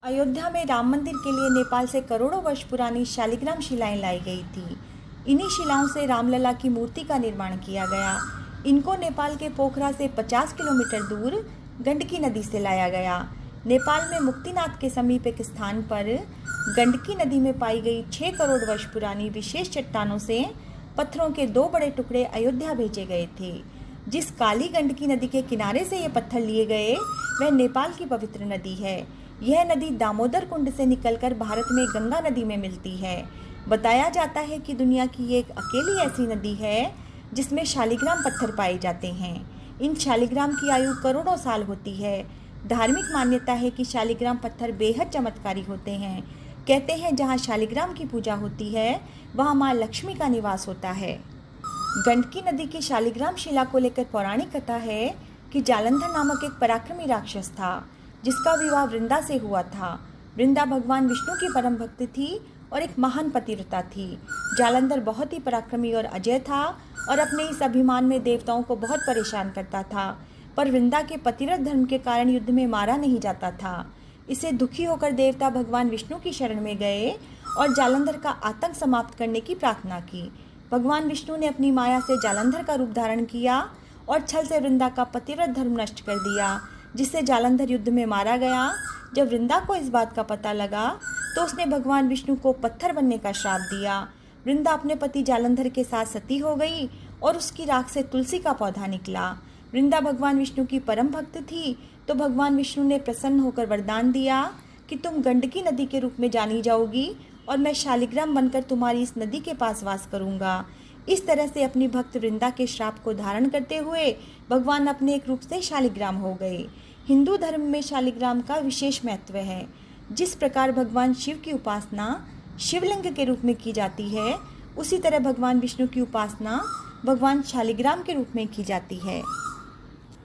अयोध्या में राम मंदिर के लिए नेपाल से करोड़ों वर्ष पुरानी शालिग्राम शिलाएं लाई गई थी। इन्हीं शिलाओं से रामलला की मूर्ति का निर्माण किया गया। इनको नेपाल के पोखरा से 50 किलोमीटर दूर गंडकी नदी से लाया गया। नेपाल में मुक्तिनाथ के समीप एक स्थान पर गंडकी नदी में पाई गई 6 करोड़ वर्ष पुरानी विशेष चट्टानों से पत्थरों के 2 बड़े टुकड़े अयोध्या भेजे गए थे। जिस काली गंडकी नदी के किनारे से ये पत्थर लिए गए वह नेपाल की पवित्र नदी है। यह नदी दामोदर कुंड से निकलकर भारत में गंगा नदी में मिलती है। बताया जाता है कि दुनिया की ये एक अकेली ऐसी नदी है जिसमें शालिग्राम पत्थर पाए जाते हैं। इन शालिग्राम की आयु करोड़ों साल होती है। धार्मिक मान्यता है कि शालिग्राम पत्थर बेहद चमत्कारी होते हैं। कहते हैं जहाँ शालिग्राम की पूजा होती है वहाँ माँ लक्ष्मी का निवास होता है। गंडकी नदी की शालिग्राम शिला को लेकर पौराणिक कथा है कि जालंधर नामक एक पराक्रमी राक्षस था जिसका विवाह वृंदा से हुआ था। वृंदा भगवान विष्णु की परम भक्त थी और एक महान पतिव्रता थी। जालंधर बहुत ही पराक्रमी और अजय था और अपने इस अभिमान में देवताओं को बहुत परेशान करता था, पर वृंदा के पतिव्रत धर्म के कारण युद्ध में मारा नहीं जाता था। इससे दुखी होकर देवता भगवान विष्णु की शरण में गए और जालंधर का आतंक समाप्त करने की प्रार्थना की। भगवान विष्णु ने अपनी माया से जालंधर का रूप धारण किया और छल से वृंदा का पतिव्रत धर्म नष्ट कर दिया, जिससे जालंधर युद्ध में मारा गया। जब वृंदा को इस बात का पता लगा तो उसने भगवान विष्णु को पत्थर बनने का श्राप दिया। वृंदा अपने पति जालंधर के साथ सती हो गई और उसकी राख से तुलसी का पौधा निकला। वृंदा भगवान विष्णु की परम भक्त थी, तो भगवान विष्णु ने प्रसन्न होकर वरदान दिया कि तुम गंडकी नदी के रूप में जानी जाओगी और मैं शालिग्राम बनकर तुम्हारी इस नदी के पास वास करूंगा। इस तरह से अपनी भक्त वृंदा के श्राप को धारण करते हुए भगवान अपने एक रूप से शालिग्राम हो गए। हिंदू धर्म में शालिग्राम का विशेष महत्व है। जिस प्रकार भगवान शिव की उपासना शिवलिंग के रूप में की जाती है, उसी तरह भगवान विष्णु की उपासना भगवान शालिग्राम के रूप में की जाती है।